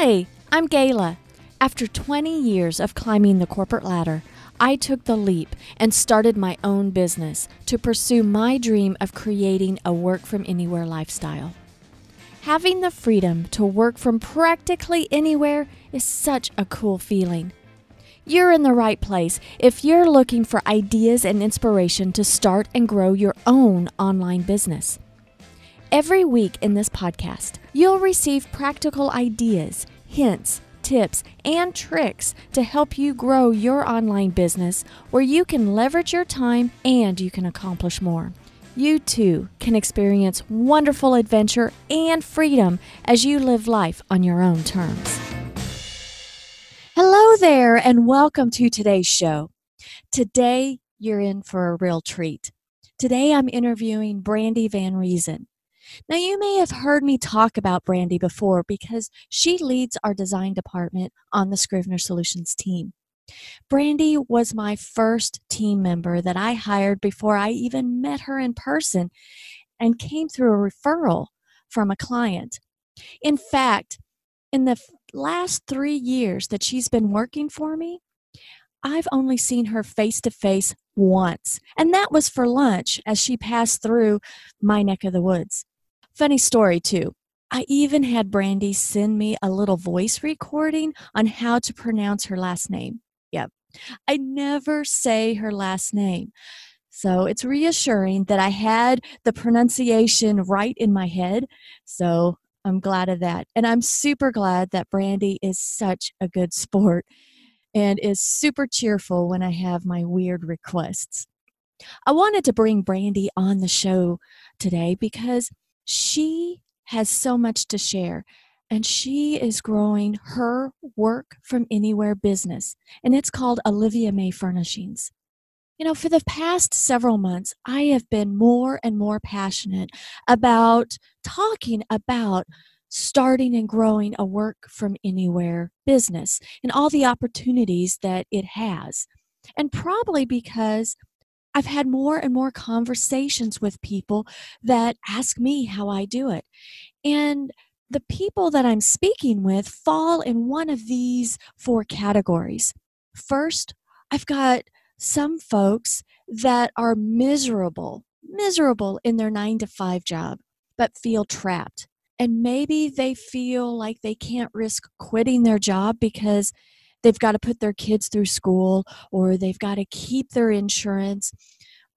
Hi, I'm Gayla. After 20 years of climbing the corporate ladder, I took the leap and started my own business to pursue my dream of creating a work-from-anywhere lifestyle. Having the freedom to work from practically anywhere is such a cool feeling. You're in the right place if you're looking for ideas and inspiration to start and grow your own online business. Every week in this podcast, you'll receive practical ideas, hints, tips, and tricks to help you grow your online business where you can leverage your time and you can accomplish more. You too can experience wonderful adventure and freedom as you live life on your own terms. Hello there and welcome to today's show. Today, you're in for a real treat. Today, I'm interviewing Brandy Van Riessen. Now, you may have heard me talk about Brandy before because she leads our design department on the Scrivener Solutions team. Brandy was my first team member that I hired before I even met her in person and came through a referral from a client. In fact, in the last 3 years that she's been working for me, I've only seen her face-to-face once, and that was for lunch as she passed through my neck of the woods. Funny story, too. I even had Brandy send me a little voice recording on how to pronounce her last name. Yep, I never say her last name. So it's reassuring that I had the pronunciation right in my head. So I'm glad of that. And I'm super glad that Brandy is such a good sport and is super cheerful when I have my weird requests. I wanted to bring Brandy on the show today because she has so much to share, and she is growing her work from anywhere business, and it's called Olivia Mae Furnishings. You know, for the past several months, I have been more and more passionate about talking about starting and growing a work from anywhere business and all the opportunities that it has. And probably because I've had more and more conversations with people that ask me how I do it. And the people that I'm speaking with fall in one of these 4 categories. First, I've got some folks that are miserable in their 9-to-5 job, but feel trapped. And maybe they feel like they can't risk quitting their job because they've got to put their kids through school, or they've got to keep their insurance,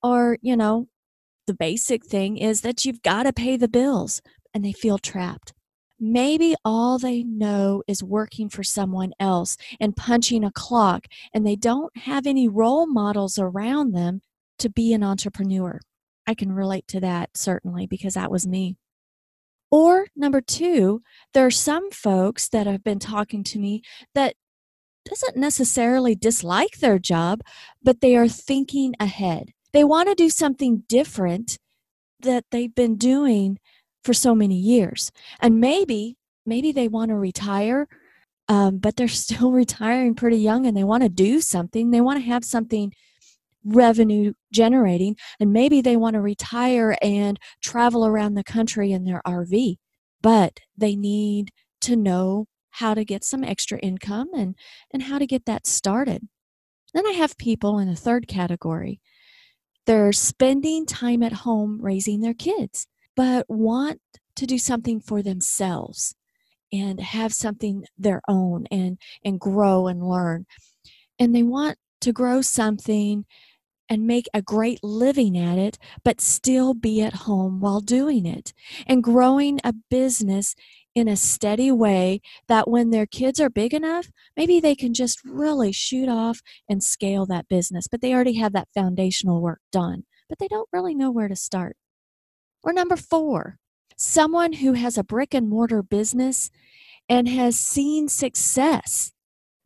or, the basic thing is that you've got to pay the bills, and they feel trapped. Maybe all they know is working for someone else and punching a clock, and they don't have any role models around them to be an entrepreneur. I can relate to that, certainly, because that was me. Or number 2, there are some folks that have been talking to me that doesn't necessarily dislike their job, but they are thinking ahead. They want to do something different that they've been doing for so many years. And maybe they want to retire, but they're still retiring pretty young and they want to do something. They want to have something revenue generating, and maybe they want to retire and travel around the country in their RV, but they need to know how to get some extra income and how to get that started. Then I have people in the 3rd category. They're spending time at home raising their kids, but want to do something for themselves and have something their own and grow and learn. And they want to grow something and make a great living at it, but still be at home while doing it. And growing a business in a steady way that when their kids are big enough, maybe they can just really shoot off and scale that business. But they already have that foundational work done, but they don't really know where to start. Or number 4, someone who has a brick and mortar business and has seen success,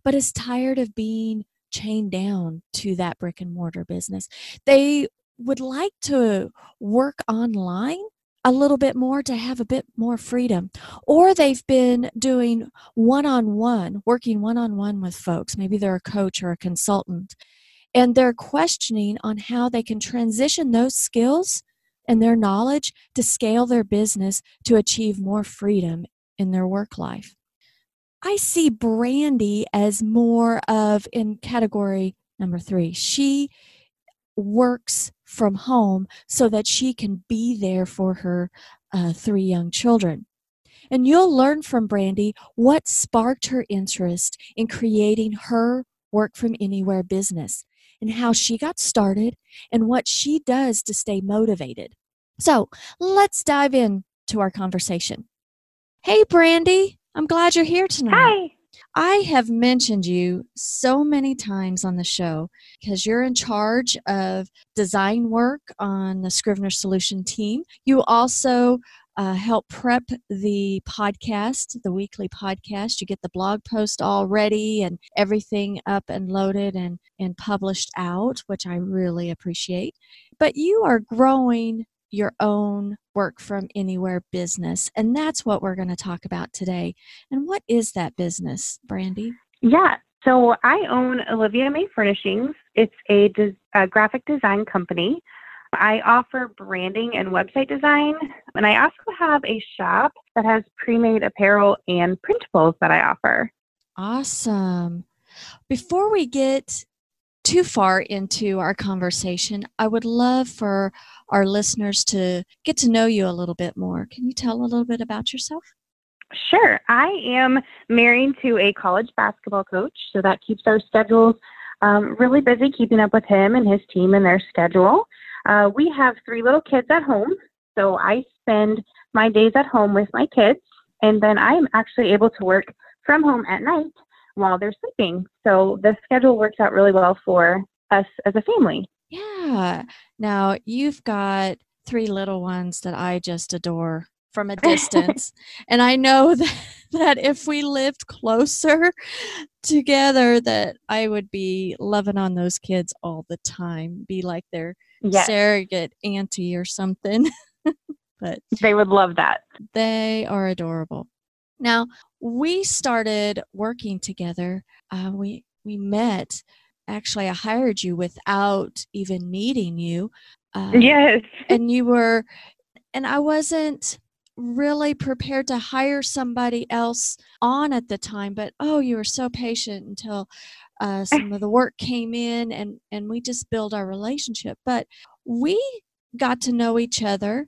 but is tired of being chained down to that brick and mortar business. They would like to work online a little bit more to have a bit more freedom. Or they've been doing working one-on-one with folks. Maybe they're a coach or a consultant. And they're questioning on how they can transition those skills and their knowledge to scale their business to achieve more freedom in their work life. I see Brandy as more of in category number 3. She works from home so that she can be there for her 3 young children. And you'll learn from Brandy what sparked her interest in creating her work from anywhere business and how she got started and what she does to stay motivated. So let's dive into our conversation. Hey, Brandy, I'm glad you're here tonight. Hi. I have mentioned you so many times on the show because you're in charge of design work on the Scrivener Solutions team. You also help prep the podcast, the weekly podcast. You get the blog post all ready and everything up and loaded and published out, which I really appreciate. But you are growing your own work from anywhere business, and that's what we're going to talk about today. And what is that business, Brandy? Yeah. So I own Olivia Mae Furnishings. It's a graphic design company. I offer branding and website design, and I also have a shop that has pre-made apparel and printables that I offer. Awesome. Before we get too far into our conversation, I would love for our listeners to get to know you a little bit more. Can you tell a little bit about yourself? Sure. I am married to a college basketball coach, so that keeps our schedules really busy, keeping up with him and his team and their schedule. We have 3 little kids at home, so I spend my days at home with my kids, and then I am actually able to work from home at night while they're sleeping. So the schedule works out really well for us as a family. Yeah. Now, you've got 3 little ones that I just adore from a distance. And I know that if we lived closer together, that I would be loving on those kids all the time, be like their Yes. surrogate auntie or something. But they would love that. They are adorable. Now, we started working together. We met. Actually, I hired you without even meeting you. Yes. And you were, and I wasn't really prepared to hire somebody else on at the time, but you were so patient until some of the work came in, and we just built our relationship. But we got to know each other,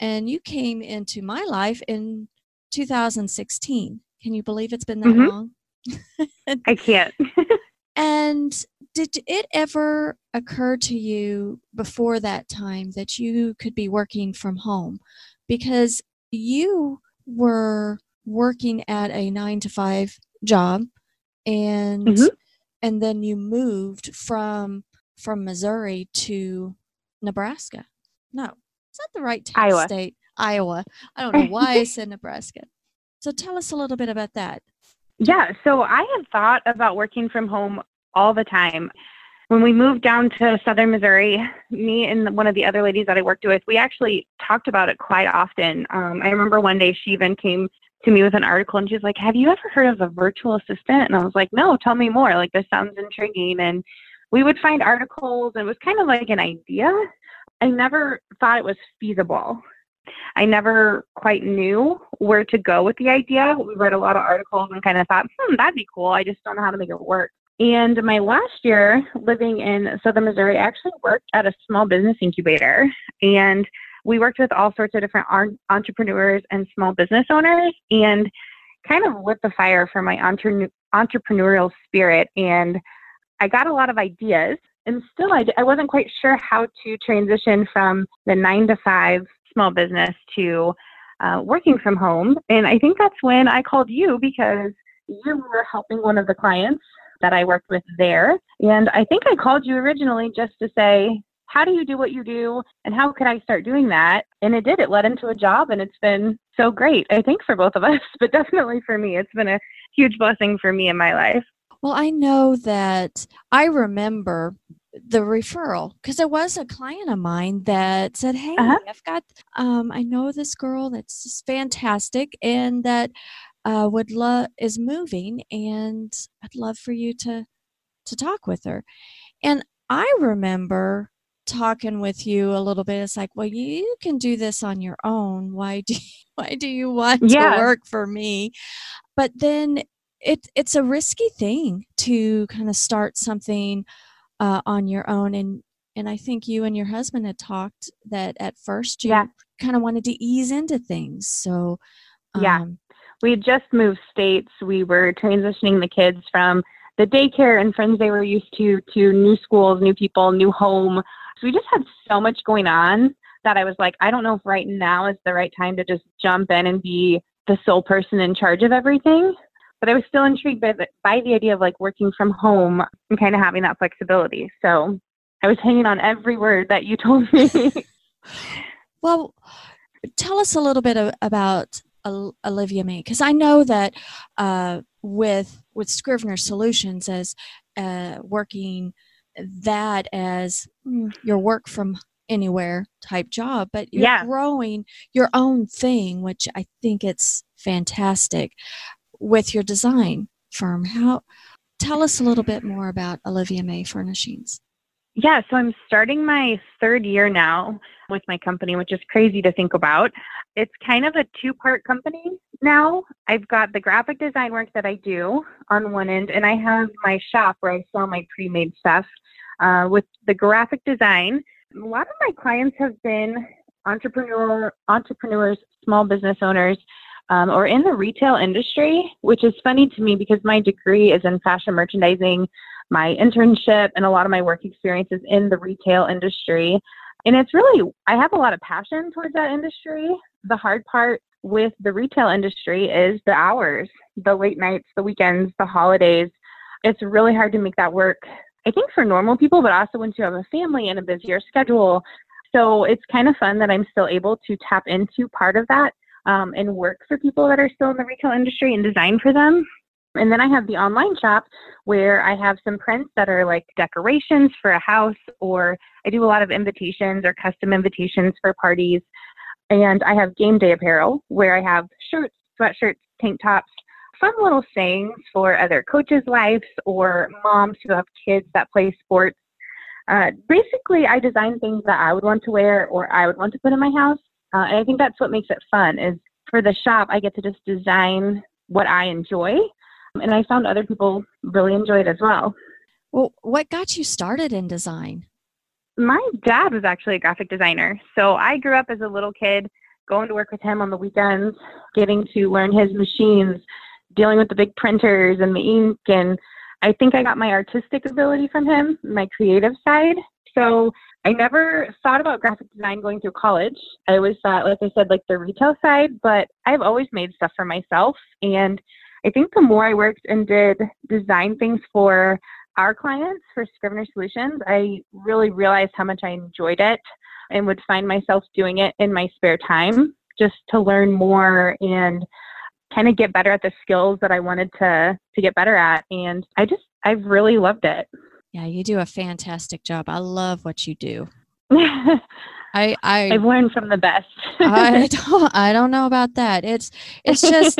and you came into my life in 2016. Can you believe it's been that long? I can't. And did it ever occur to you before that time that you could be working from home? Because you were working at a 9-to-5 job, and then you moved from Missouri to Nebraska. No, is that the right Iowa. state? Iowa. I don't know why I said Nebraska. So tell us a little bit about that. Yeah, so I had thought about working from home all the time. When we moved down to southern Missouri, me and one of the other ladies that I worked with, we actually talked about it quite often. I remember one day she even came to me with an article, and she's like, "Have you ever heard of a virtual assistant?" And I was like, "No, tell me more. Like, this sounds intriguing." And we would find articles, and it was kind of like an idea. I never thought it was feasible. I never quite knew where to go with the idea. We read a lot of articles and kind of thought, that'd be cool. I just don't know how to make it work. And my last year living in southern Missouri, I actually worked at a small business incubator. And we worked with all sorts of different entrepreneurs and small business owners, and kind of lit the fire for my entrepreneurial spirit. And I got a lot of ideas. And still, I wasn't quite sure how to transition from the 9-to-5 small business to working from home. And I think that's when I called you, because you were helping one of the clients that I worked with there. And I think I called you originally just to say, how do you do what you do? And how could I start doing that? And it did. It led into a job, and it's been so great, I think, for both of us, but definitely for me. It's been a huge blessing for me in my life. Well, I know that I remember the referral, because there was a client of mine that said, "Hey, I've got, I know this girl that's just fantastic, and that is moving, and I'd love for you to talk with her." And I remember talking with you a little bit. It's like, well, you can do this on your own. Why do you want to work for me? But then it's a risky thing to kind of start something on your own, and I think you and your husband had talked that at first Yeah. you kind of wanted to ease into things. So Yeah. We had just moved states. We were transitioning the kids from the daycare and friends they were used to new schools, new people, new home. So we just had so much going on that I was like, I don't know if right now is the right time to just jump in and be the sole person in charge of everything. But I was still intrigued by the idea of like working from home and kind of having that flexibility. So I was hanging on every word that you told me. Well, tell us a little bit about Olivia Mae, because I know that with Scrivener Solutions as working that as your work from anywhere type job, but you're Yeah. growing your own thing, which I think it's fantastic with your design firm. Tell us a little bit more about Olivia Mae Furnishings. Yeah, so I'm starting my third year now with my company, which is crazy to think about. It's kind of a two-part company now. I've got the graphic design work that I do on one end, and I have my shop where I sell my pre-made stuff. With the graphic design, a lot of my clients have been entrepreneurs, small business owners, or in the retail industry, which is funny to me because my degree is in fashion merchandising. My internship and a lot of my work experience is in the retail industry. And it's really, I have a lot of passion towards that industry. The hard part with the retail industry is the hours, the late nights, the weekends, the holidays. It's really hard to make that work, I think, for normal people, but also once you have a family and a busier schedule. So it's kind of fun that I'm still able to tap into part of that and work for people that are still in the retail industry and design for them. And then I have the online shop where I have some prints that are like decorations for a house, or I do a lot of invitations or custom invitations for parties. And I have game day apparel where I have shirts, sweatshirts, tank tops, fun little sayings for other coaches' wives or moms who have kids that play sports. Basically, I design things that I would want to wear or I would want to put in my house. And I think that's what makes it fun is for the shop, I get to just design what I enjoy. And I found other people really enjoy it as well. Well, what got you started in design? My dad was actually a graphic designer. So I grew up as a little kid going to work with him on the weekends, getting to learn his machines, dealing with the big printers and the ink. And I think I got my artistic ability from him, my creative side. So I never thought about graphic design going through college. I always thought, like I said, like the retail side, but I've always made stuff for myself. And I think the more I worked and did design things for our clients for Scrivener Solutions, I really realized how much I enjoyed it and would find myself doing it in my spare time just to learn more and kind of get better at the skills that I wanted to get better at. And I've really loved it. Yeah, you do a fantastic job. I love what you do. I've learned from the best. I don't know about that. It's just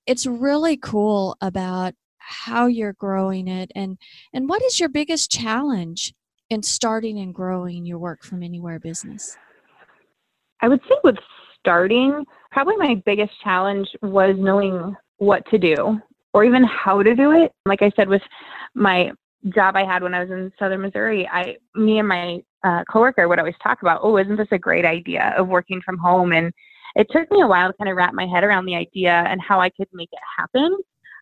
it's really cool about how you're growing it, and what is your biggest challenge in starting and growing your work from anywhere business? I would say with starting, probably my biggest challenge was knowing what to do or even how to do it. Like I said, with my job I had when I was in Southern Missouri, me and my coworker would always talk about, oh, isn't this a great idea of working from home? And it took me a while to kind of wrap my head around the idea and how I could make it happen.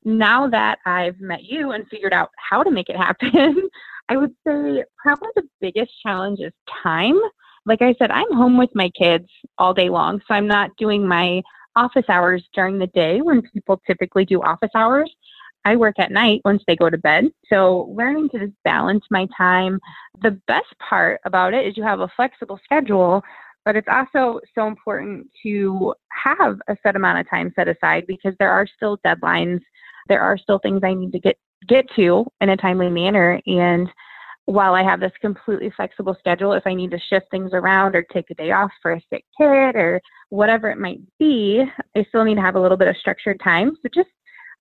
Now that I've met you and figured out how to make it happen, I would say probably the biggest challenge is time. Like I said, I'm home with my kids all day long, so I'm not doing my office hours during the day when people typically do office hours. I work at night once they go to bed. So learning to just balance my time. The best part about it is you have a flexible schedule, but it's also so important to have a set amount of time set aside because there are still deadlines. There are still things I need to get to in a timely manner. And while I have this completely flexible schedule, if I need to shift things around or take a day off for a sick kid or whatever it might be, I still need to have a little bit of structured time. So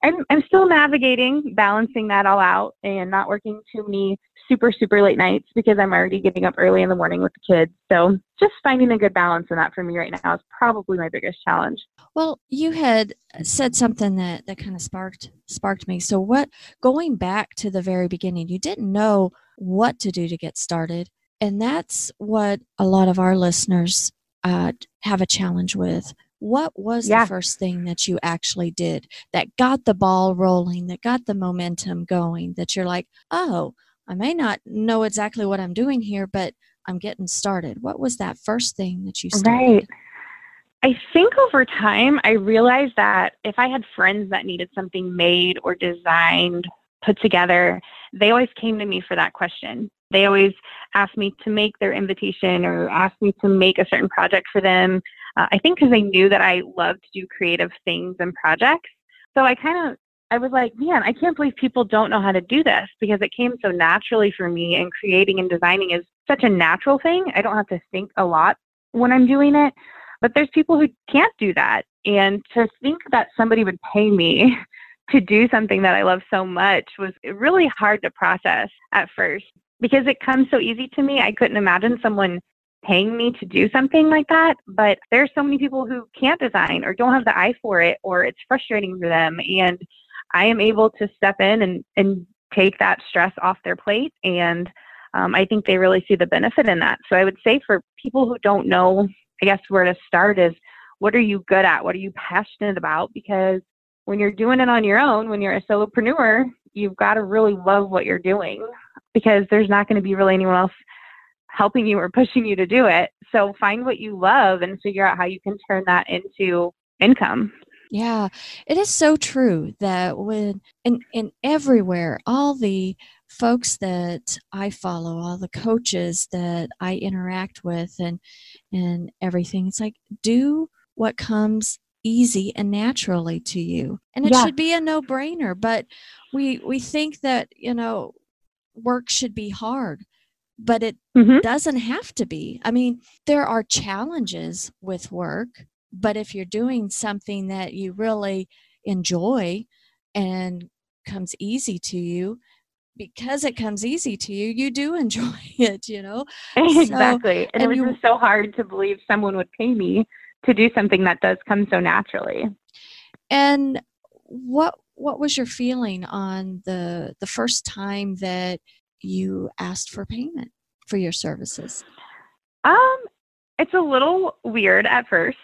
I'm still navigating, balancing that all out and not working too many super, super late nights because I'm already getting up early in the morning with the kids. So just finding a good balance in that for me right now is probably my biggest challenge. Well, you had said something that kind of sparked me. So going back to the very beginning, you didn't know what to do to get started. And that's what a lot of our listeners have a challenge with. What was the first thing that you actually did that got the ball rolling, that got the momentum going, that you're like, oh, I may not know exactly what I'm doing here, but I'm getting started? What was that first thing that you started? Right. I think over time, I realized that if I had friends that needed something made or designed, put together, they always came to me for that question. They always asked me to make their invitation or asked me to make a certain project for them. I think because they knew that I love to do creative things and projects. So I was like, man, I can't believe people don't know how to do this, because it came so naturally for me, and creating and designing is such a natural thing. I don't have to think a lot when I'm doing it. But there's people who can't do that. And to think that somebody would pay me to do something that I love so much was really hard to process at first, because it comes so easy to me. I couldn't imagine someone paying me to do something like that. But there's so many people who can't design or don't have the eye for it, or it's frustrating for them. And I am able to step in and take that stress off their plate. And I think they really see the benefit in that. So I would say for people who don't know, I guess where to start is, what are you good at? What are you passionate about? Because when you're doing it on your own, when you're a solopreneur, you've got to really love what you're doing, because there's not going to be really anyone else helping you or pushing you to do it. So find what you love and figure out how you can turn that into income. Yeah, it is so true that when in everywhere, all the folks that I follow, all the coaches that I interact with and everything, it's like, do what comes easy and naturally to you. And it should be a no-brainer, but we think that, work should be hard, but it doesn't have to be. I mean, there are challenges with work, but if you're doing something that you really enjoy and comes easy to you, because it comes easy to you, you do enjoy it, Exactly. And it was you, just so hard to believe someone would pay me to do something that does come so naturally. And what was your feeling on the first time that you asked for payment for your services? It's a little weird at first.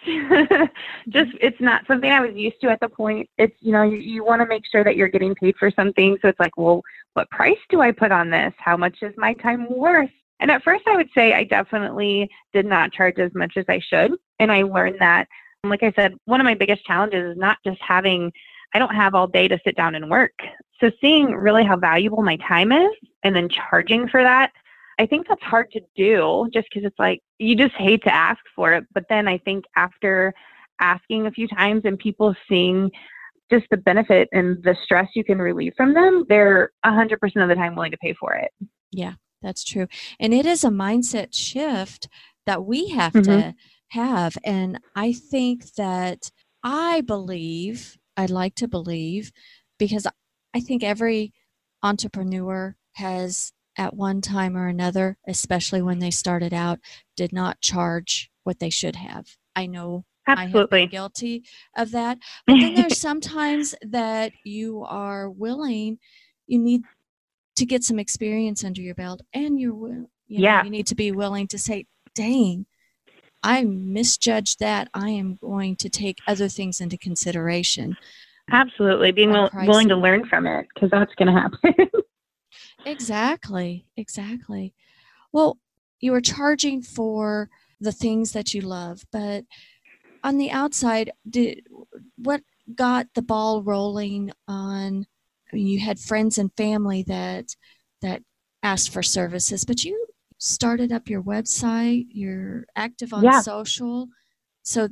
Just, it's not something I was used to at the point. It's, you want to make sure that you're getting paid for something. So it's like, well, what price do I put on this? How much is my time worth? And at first I would say I definitely did not charge as much as I should. And I learned that, like I said, one of my biggest challenges is not just I don't have all day to sit down and work. So seeing really how valuable my time is and then charging for that, I think that's hard to do, just because it's like, you just hate to ask for it. But then I think after asking a few times and people seeing just the benefit and the stress you can relieve from them, they're 100% of the time willing to pay for it. Yeah, that's true. And it is a mindset shift that we have to have. And I think that I'd like to believe, because I think every entrepreneur has, at one time or another, especially when they started out, did not charge what they should have. I know Absolutely. I have been guilty of that. But then there's sometimes that you need to get some experience under your belt, and you need to be willing to say, dang, I misjudged that. I am going to take other things into consideration. Absolutely. Being willing to learn from it, because that's going to happen. Exactly. Well, you were charging for the things that you love, but on the outside, what got the ball rolling on? I mean, you had friends and family that asked for services, but you started up your website, you're active on social. So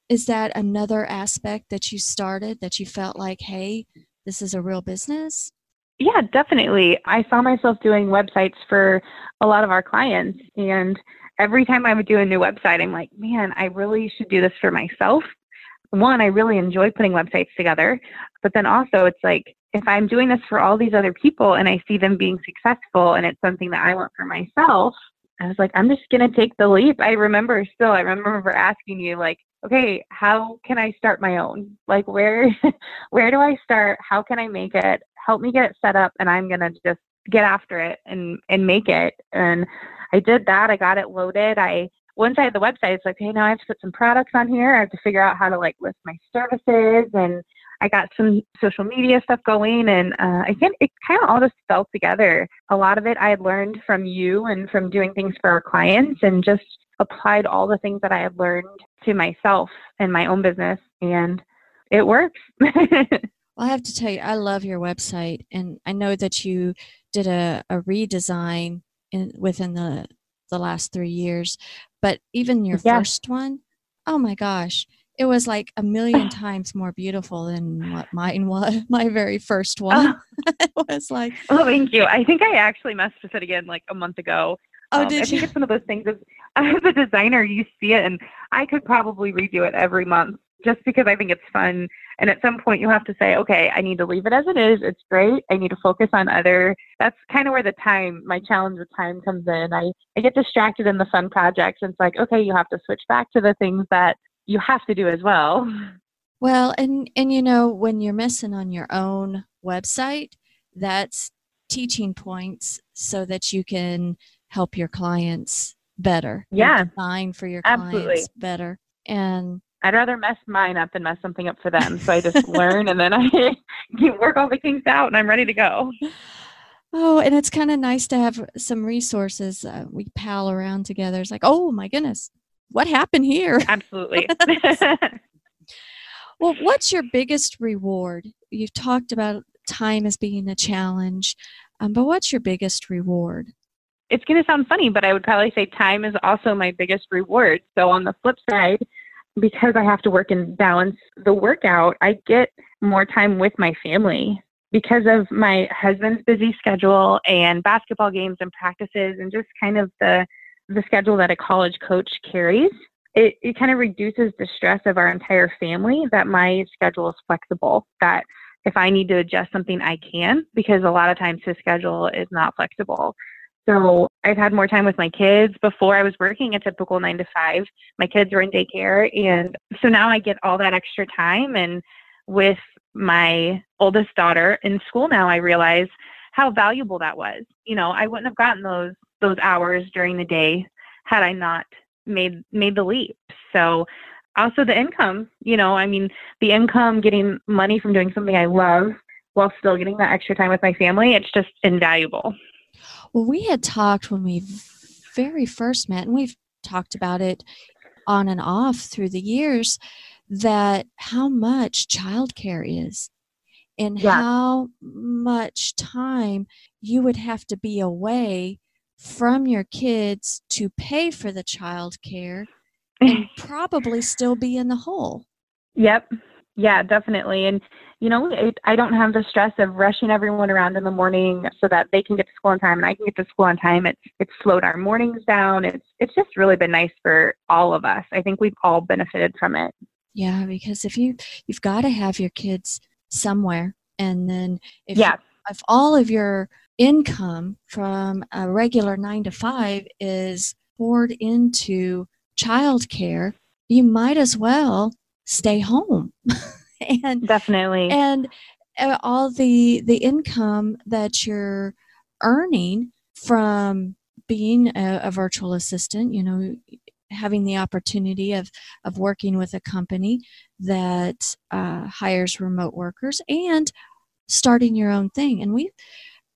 is that another aspect that you started, that you felt like, hey, this is a real business? Yeah, definitely. I saw myself doing websites for a lot of our clients. And every time I would do a new website, I'm like, man, I really should do this for myself. One, I really enjoy putting websites together. But then also it's like, if I'm doing this for all these other people and I see them being successful and it's something that I want for myself, I was like, I'm just going to take the leap. I remember asking you, like, okay, how can I start my own? Like, where do I start? How can I make it? Help me get it set up, and I'm going to just get after it and make it. And I did that. I got it loaded. Once I had the website, it's like, hey, now I have to put some products on here. I have to figure out how to like list my services, and I got some social media stuff going, and it kind of all just fell together. A lot of it I had learned from you and from doing things for our clients, and just applied all the things that I had learned to myself and my own business, and it works. Well, I have to tell you, I love your website, and I know that you did a redesign within the last 3 years, but even your first one, oh my gosh, it was like a million times more beautiful than what mine was. My very first one. It was like, oh, thank you. I think I actually messed with it again like a month ago. Oh, did you? I think it's one of those things as a designer, you see it, and I could probably redo it every month just because I think it's fun. And at some point you have to say, okay, I need to leave it as it is. It's great. I need to focus on that's kind of where my challenge with time comes in. I get distracted in the fun projects, and it's like, okay, you have to switch back to the things that you have to do as well. Well, and you know, when you're messing on your own website, that's teaching points so that you can help your clients better. Yeah. And design for your Absolutely. clients better. And I'd rather mess mine up than mess something up for them. So I just learn, and then I work all the kinks out, and I'm ready to go. Oh, and it's kind of nice to have some resources. We pal around together. It's like, oh my goodness, what happened here? Absolutely. Well, what's your biggest reward? You've talked about time as being a challenge, but what's your biggest reward? It's going to sound funny, but I would probably say time is also my biggest reward. So on the flip side, because I have to work and balance the workout, I get more time with my family because of my husband's busy schedule and basketball games and practices, and just kind of the schedule that a college coach carries. It kind of reduces the stress of our entire family that my schedule is flexible, that if I need to adjust something, I can, because a lot of times his schedule is not flexible. So I've had more time with my kids. Before, I was working a typical 9 to 5. My kids were in daycare. And so now I get all that extra time. And with my oldest daughter in school now, I realize how valuable that was. You know, I wouldn't have gotten those hours during the day had I not made the leap. So also the income, the income, getting money from doing something I love while still getting that extra time with my family, it's just invaluable. Well, we had talked when we very first met, and we've talked about it on and off through the years, that how much childcare is and how much time you would have to be away from your kids to pay for the childcare and probably still be in the hole. Yep. Yeah, definitely. And, I don't have the stress of rushing everyone around in the morning so that they can get to school on time and I can get to school on time. It's slowed our mornings down. It's just really been nice for all of us. I think we've all benefited from it. Yeah, because if you've got to have your kids somewhere, and then if all of your income from a regular 9 to 5 is poured into childcare, you might as well stay home. And definitely. And all the income that you're earning from being a virtual assistant, having the opportunity of working with a company that hires remote workers and starting your own thing. And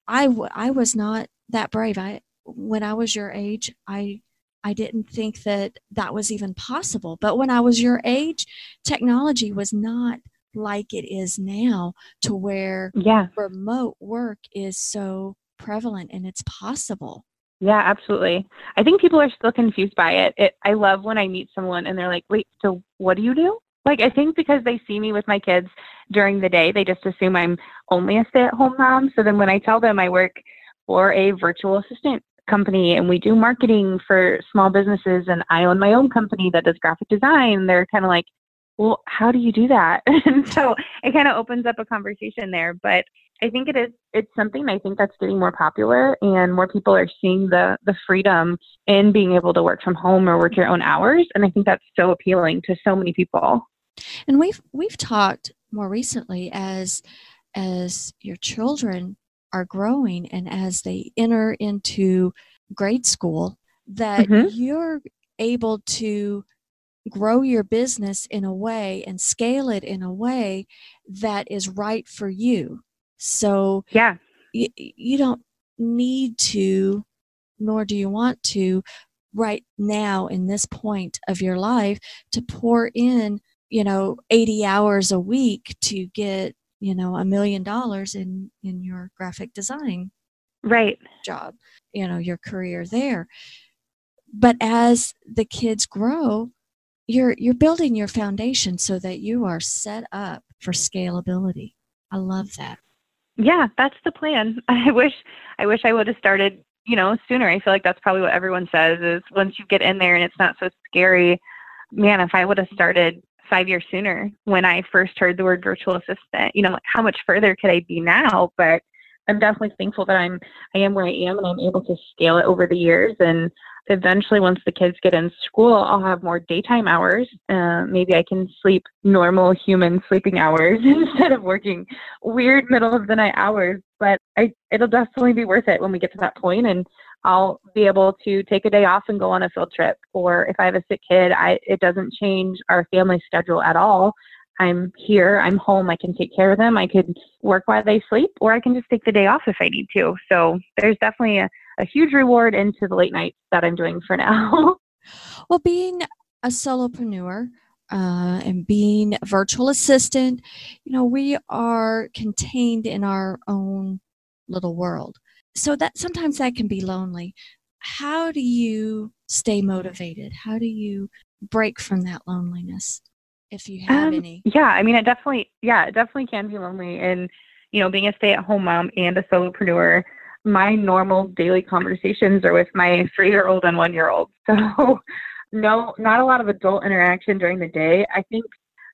I was not that brave. When I was your age, I didn't think that was even possible. But when I was your age, technology was not like it is now, to where remote work is so prevalent and it's possible. Yeah, absolutely. I think people are still confused by it. I love when I meet someone and they're like, wait, so what do you do? Like, I think because they see me with my kids during the day, they just assume I'm only a stay-at-home mom. So then when I tell them I work for a virtual assistant company and we do marketing for small businesses and I own my own company that does graphic design, they're kind of like, well, how do you do that? And so it kind of opens up a conversation there. But I think it is. It's something I think that's getting more popular, and more people are seeing the freedom in being able to work from home or work your own hours. And I think that's so appealing to so many people. And we've talked more recently as your children are growing and as they enter into grade school, that Mm-hmm. you're able to grow your business in a way and scale it in a way that is right for you. So Yeah. you don't need to, nor do you want to, right now in this point of your life, to pour in 80 hours a week to get $1 million in your graphic design Right. job, your career there. But as the kids grow, you're building your foundation so that you are set up for scalability. I love that. Yeah, that's the plan. I wish I would have started, sooner. I feel like that's probably what everyone says is once you get in there and it's not so scary. Man, if I would have started 5 years sooner when I first heard the word virtual assistant, how much further could I be now? But I'm definitely thankful that I am where I am and I'm able to scale it over the years. And eventually, once the kids get in school, I'll have more daytime hours. Maybe I can sleep normal human sleeping hours instead of working weird middle of the night hours. But it'll definitely be worth it when we get to that point, and I'll be able to take a day off and go on a field trip. Or if I have a sick kid, it doesn't change our family schedule at all. I'm here, I'm home, I can take care of them. I could work while they sleep, or I can just take the day off if I need to. So there's definitely a huge reward into the late nights that I'm doing for now. Well, being a solopreneur and being a virtual assistant, we are contained in our own little world. So that sometimes that can be lonely. How do you stay motivated? How do you break from that loneliness, if you have any? Yeah, I mean, it definitely can be lonely. And, being a stay-at-home mom and a solopreneur, my normal daily conversations are with my 3-year-old and 1-year-old. So no, not a lot of adult interaction during the day. I think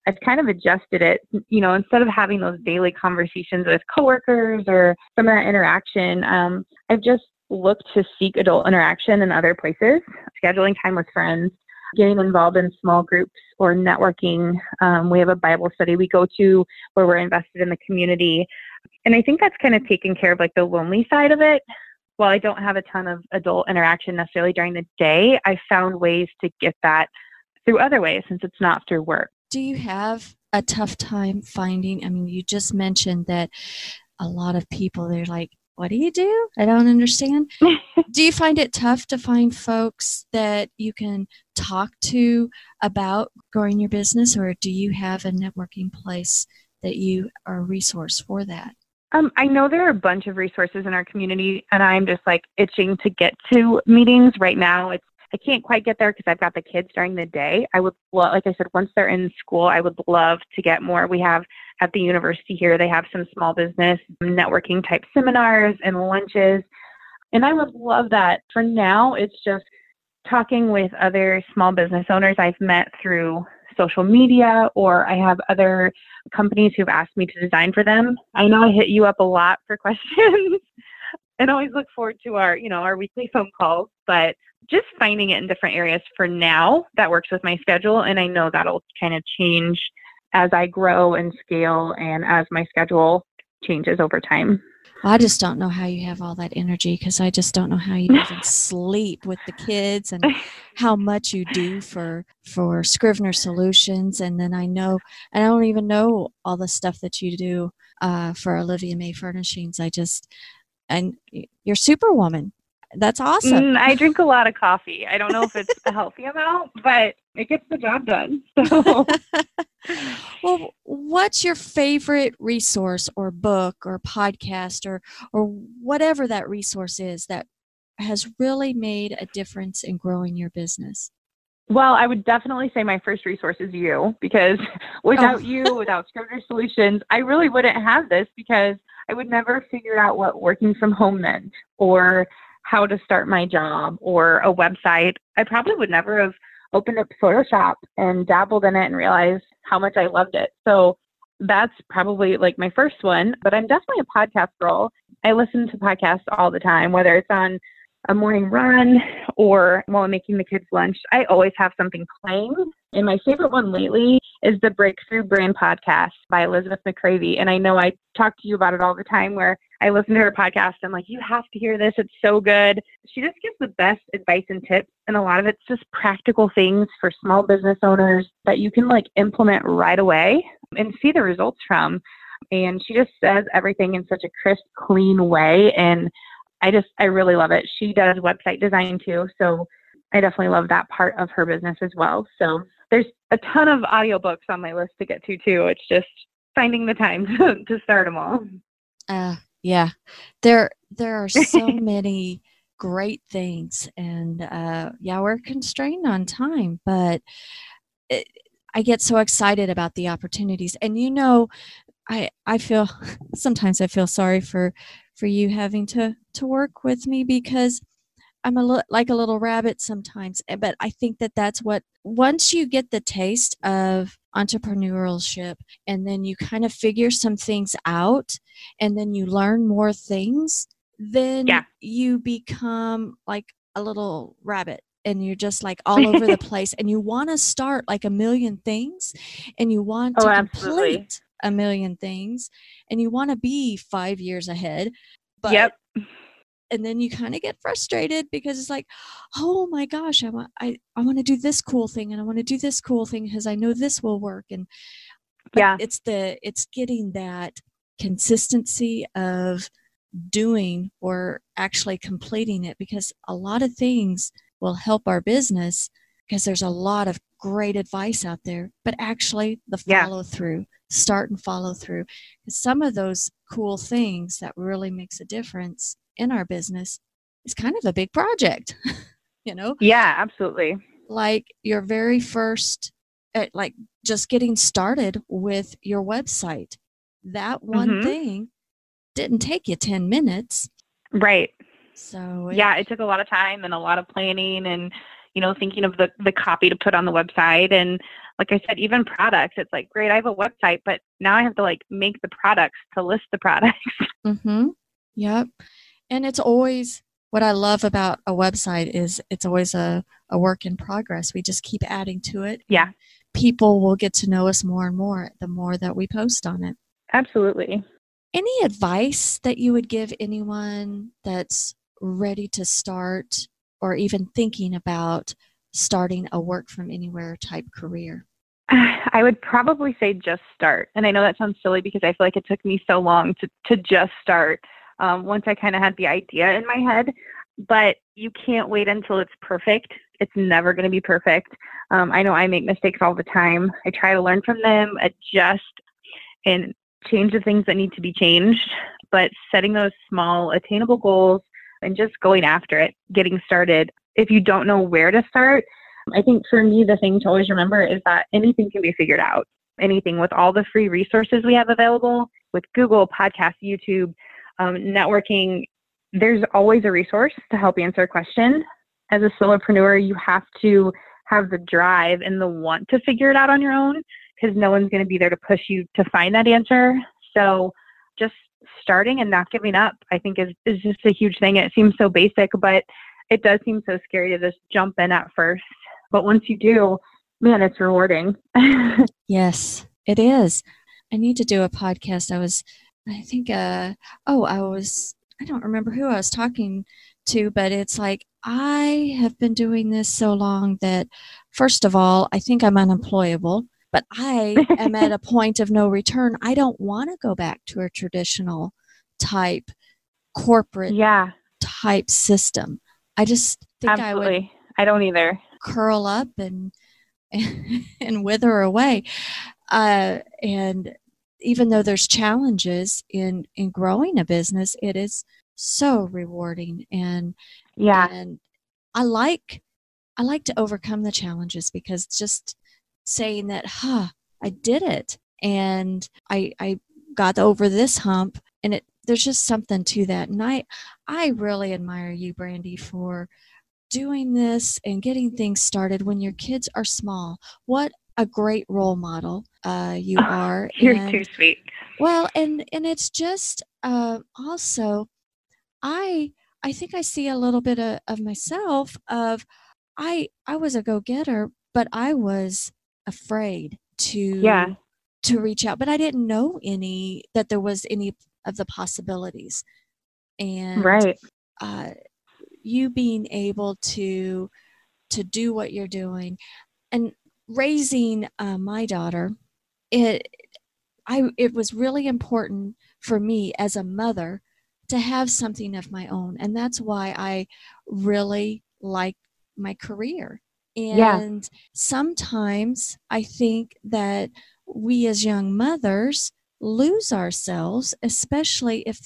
I've kind of adjusted it, instead of having those daily conversations with coworkers or some of that interaction, I've just looked to seek adult interaction in other places, scheduling time with friends, getting involved in small groups or networking. We have a Bible study we go to where we're invested in the community. And I think that's kind of taken care of like the lonely side of it. While I don't have a ton of adult interaction necessarily during the day, I found ways to get that through other ways since it's not through work. Do you have a tough time finding, you just mentioned that a lot of people, they're like, what do you do? I don't understand. Do you find it tough to find folks that you can talk to about growing your business, or do you have a networking place that you are a resource for that? I know there are a bunch of resources in our community, and I'm just like itching to get to meetings right now. I can't quite get there because I've got the kids during the day. I would, like I said, once they're in school, I would love to get more. We have at the university here, they have some small business networking type seminars and lunches, and I would love that. For now, it's just talking with other small business owners I've met through social media, or I have other companies who've asked me to design for them. I know I hit you up a lot for questions and always look forward to our weekly phone calls, but just finding it in different areas for now that works with my schedule. And I know that'll kind of change as I grow and scale and as my schedule changes over time. I just don't know how you have all that energy, because I just don't know how you even sleep with the kids and how much you do for Scrivener Solutions. And then I don't even know all the stuff that you do for Olivia Mae Furnishings. And you're Superwoman. That's awesome. I drink a lot of coffee. I don't know if it's a healthy amount, but it gets the job done. So. Well, what's your favorite resource or book or podcast or whatever that resource is that has really made a difference in growing your business? Well, I would definitely say my first resource is you, because without you, without Scrivener Solutions, I really wouldn't have this, because I would never figure out what working from home meant, or how to start my job, or a website. I probably would never have opened up Photoshop and dabbled in it and realized how much I loved it. So that's probably like my first one, but I'm definitely a podcast girl. I listen to podcasts all the time, whether it's on a morning run or while I'm making the kids lunch. I always have something playing. And my favorite one lately is the Breakthrough Brand Podcast by Elizabeth McCravey. And I know I talk to you about it all the time, where I listen to her podcast. I'm like, you have to hear this. It's so good. She just gives the best advice and tips. And a lot of it's just practical things for small business owners that you can like implement right away and see the results from. And she just says everything in such a crisp, clean way. And I really love it. She does website design too. So I definitely love that part of her business as well. So there's a ton of audiobooks on my list to get to too. It's just finding the time to start them all. Yeah, there are so many great things, and yeah, we're constrained on time, but I get so excited about the opportunities. And you know, I feel sometimes I feel sorry for you having to work with me, because I'm like a little rabbit sometimes. But I think that that's what, once you get the taste of entrepreneurship and then you kind of figure some things out and then you learn more things, then you become like a little rabbit and you're just like all over the place and you want to start like a million things and you want to complete a million things and you want to be 5 years ahead. But and then you kind of get frustrated because it's like, oh my gosh, I want to do this cool thing and I want to do this cool thing because I know this will work. And it's getting that consistency of doing or actually completing it, because a lot of things will help our business because there's a lot of great advice out there, but actually the follow through, start and follow through. Because some of those cool things that really makes a difference in our business is kind of a big project, you know? Yeah, absolutely. Like your very first, like just getting started with your website, that one thing didn't take you 10 minutes. Right. So it took a lot of time and a lot of planning and, you know, thinking of the copy to put on the website. And like I said, even products, it's like, great, I have a website, but now I have to like make the products to list the products. Yep. And it's always, what I love about a website is it's always a work in progress. We just keep adding to it. Yeah. People will get to know us more and more the more that we post on it. Absolutely. Any advice that you would give anyone that's ready to start or even thinking about starting a work from anywhere type career? I would probably say just start. And I know that sounds silly because I feel like it took me so long to just start. Once I kind of had the idea in my head, but you can't wait until it's perfect. It's never going to be perfect. I know I make mistakes all the time. I try to learn from them, adjust, and change the things that need to be changed, but setting those small attainable goals and just going after it, getting started. If you don't know where to start, I think for me, the thing to always remember is that anything can be figured out. Anything, with all the free resources we have available with Google, podcasts, YouTube, networking, there's always a resource to help answer a question. As a solopreneur, you have to have the drive and the want to figure it out on your own, because no one's going to be there to push you to find that answer. So just starting and not giving up, I think is just a huge thing. It seems so basic, but it does seem so scary to just jump in at first. But once you do, man, it's rewarding. Yes, it is. I need to do a podcast. I don't remember who I was talking to, but it's like, I have been doing this so long that, first of all, I think I'm unemployable, but I am at a point of no return. I don't want to go back to a traditional type corporate type system. I just think I don't either. Curl up and wither away. And even though there's challenges in growing a business, it is so rewarding. And I like to overcome the challenges, because just saying that, I did it and I got over this hump, and there's just something to that. And I really admire you, Brandy, for doing this and getting things started when your kids are small. What a great role model. You are. You're too sweet. Well, and it's just also, I think I see a little bit of myself of I was a go-getter, but I was afraid Yeah. to reach out, but I didn't know that there was any of the possibilities. And Right. you being able to do what you're doing and raising my daughter, it was really important for me as a mother to have something of my own, and that's why I really like my career. Yeah. And sometimes I think that we as young mothers lose ourselves, especially if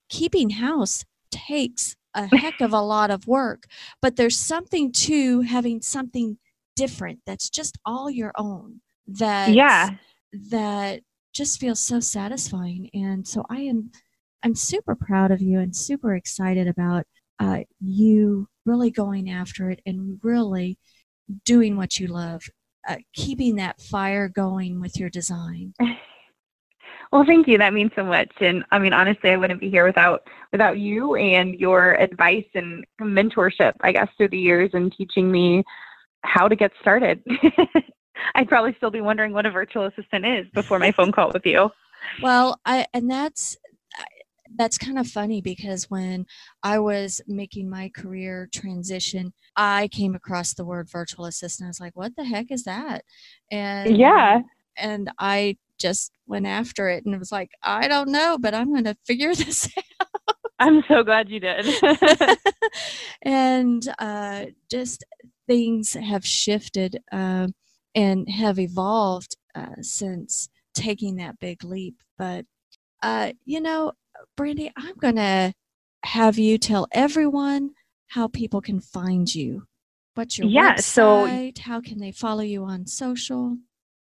keeping house takes a heck of a lot of work, but there's something to having something different that's just all your own Yeah. that just feels so satisfying. And so I'm super proud of you and super excited about you really going after it and really doing what you love, keeping that fire going with your design. Well, thank you. That means so much. And I mean, honestly, I wouldn't be here without you and your advice and mentorship, I guess, through the years and teaching me how to get started. I'd probably still be wondering what a virtual assistant is before my phone call with you. Well, that's kind of funny because when I was making my career transition, I came across the word virtual assistant. I was like, what the heck is that? And Yeah. And I just went after it and was like, I don't know, but I'm going to figure this out. I'm so glad you did. And just things have shifted and have evolved since taking that big leap. But, Brandy, I'm going to have you tell everyone how people can find you. What's your website? How can they follow you on social?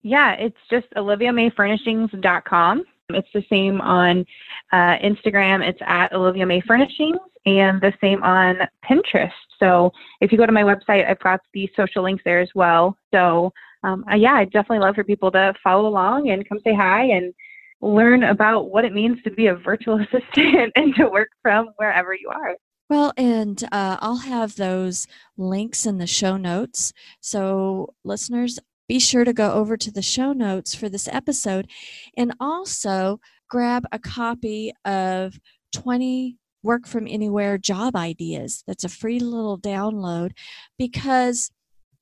Yeah, it's just oliviamaefurnishings.com. It's the same on Instagram. It's at Olivia Mae Furnishings, and the same on Pinterest. So if you go to my website, I've got the social links there as well. So I'd definitely love for people to follow along and come say hi and learn about what it means to be a virtual assistant and to work from wherever you are. Well, and I'll have those links in the show notes. So listeners, be sure to go over to the show notes for this episode and also grab a copy of 20 Work from Anywhere job ideas. That's a free little download because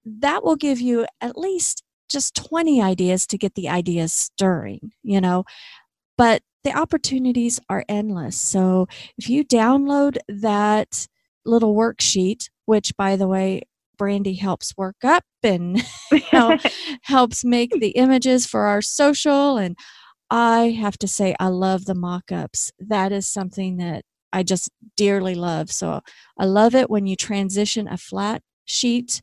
that will give you at least just 20 ideas to get the ideas stirring, but the opportunities are endless. So if you download that little worksheet, which by the way, Brandy helps work up and helps make the images for our social. And I have to say, I love the mock-ups. That is something that I just dearly love. So I love it when you transition a flat sheet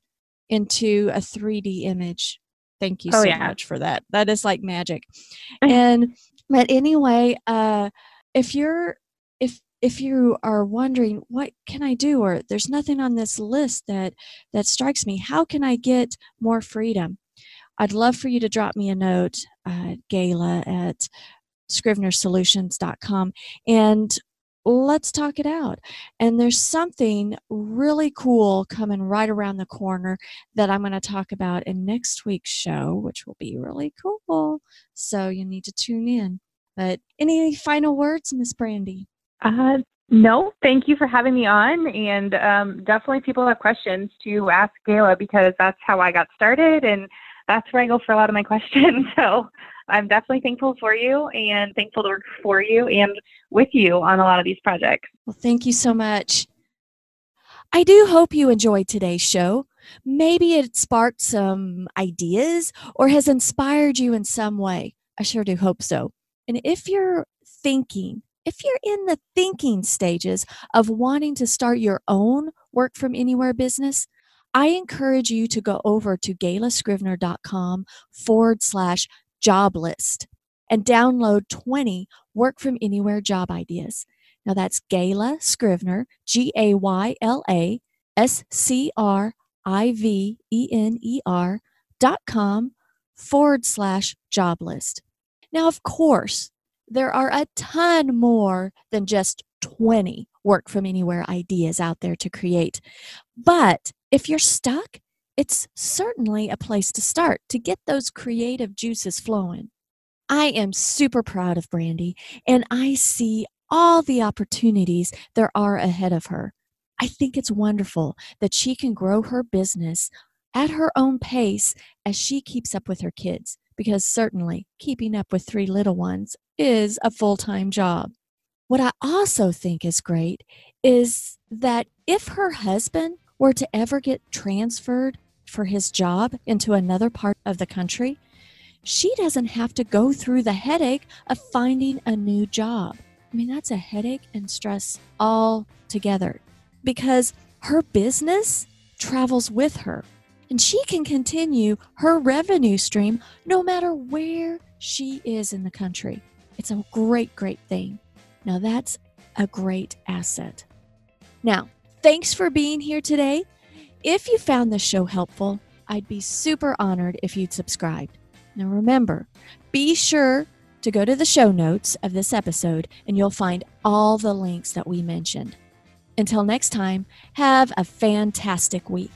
into a 3D image. Thank you so much for that. That is like magic. But anyway, if you are wondering what can I do, or there's nothing on this list that strikes me, how can I get more freedom? I'd love for you to drop me a note, Gayla at scrivenersolutions.com, and let's talk it out. And there's something really cool coming right around the corner that I'm going to talk about in next week's show, which will be really cool. So you need to tune in. But any final words, Miss Brandy? No, thank you for having me on. And definitely people have questions to ask Gayla because that's how I got started. And that's where I go for a lot of my questions. So I'm definitely thankful for you and thankful to work for you and with you on a lot of these projects. Well, thank you so much. I do hope you enjoyed today's show. Maybe it sparked some ideas or has inspired you in some way. I sure do hope so. And if you're in the thinking stages of wanting to start your own work from anywhere business, I encourage you to go over to gaylascrivener.com/job list and download 20 work from anywhere job ideas. Now that's Gayla Scrivener, GaylaScrivener.com brandyvanriessen.com/job list. Now, of course, there are a ton more than just 20 work from anywhere ideas out there to create. But if you're stuck, it's certainly a place to start to get those creative juices flowing. I am super proud of Brandy, and I see all the opportunities there are ahead of her. I think it's wonderful that she can grow her business at her own pace as she keeps up with her kids, because certainly keeping up with 3 little ones is a full-time job. What I also think is great is that if her husband were to ever get transferred for his job into another part of the country, she doesn't have to go through the headache of finding a new job. I mean, that's a headache and stress all together, because her business travels with her and she can continue her revenue stream no matter where she is in the country. It's a great, great thing. Now, that's a great asset. Now, thanks for being here today. If you found this show helpful, I'd be super honored if you'd subscribed. Now, remember, be sure to go to the show notes of this episode and you'll find all the links that we mentioned. Until next time, have a fantastic week.